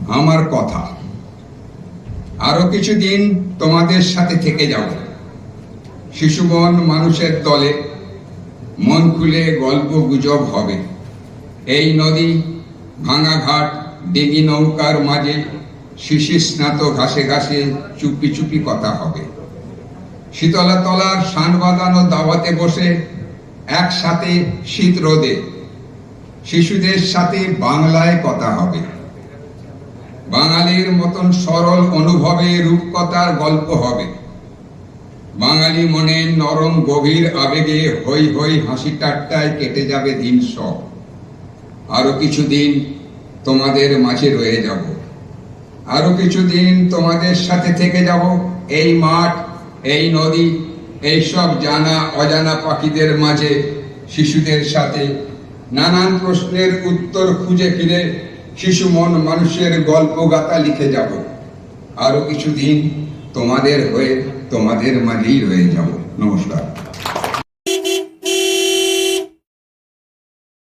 আমার কথা। আরো কিছুদিন তোমাদের সাথে থেকে যাব। শিশুবন মানুষের দলে মন খুলে গল্প গুজব হবে। এই নদী, ভাঙা ঘাট, ডিঙি নৌকার মাঝে শিশির স্নাত ঘাসে ঘাসে চুপি চুপি কথা হবে। শীতলা তলার শান বাঁধানো দাওয়াতে বসে একসাথে শীত রোদে শিশুদের সাথে বাংলায় কথা হবে। বাঙালির মতন সরল অনুভবে রূপকথার গল্প হবে। বাঙালি মনের নরম গভীর আবেগে হই হই হাসি ঠাট্টায় কেটে যাবে দিন সব। আরো কিছুদিন তোমাদের মাঝে রয়ে যাব। আরো কিছুদিন তোমাদের সাথে থেকে যাব। এই মাঠ, এই নদী, এই সব জানা অজানা পাখিদের মাঝে শিশুদের সাথে নানান প্রশ্নের উত্তর খুঁজে ফিরে শিশু মন মানুষের গল্প গাথা লিখে যাব। আরো কিছুদিন তোমাদের হয়ে তোমাদের মাঝেই রয়ে যাব। নমস্কার।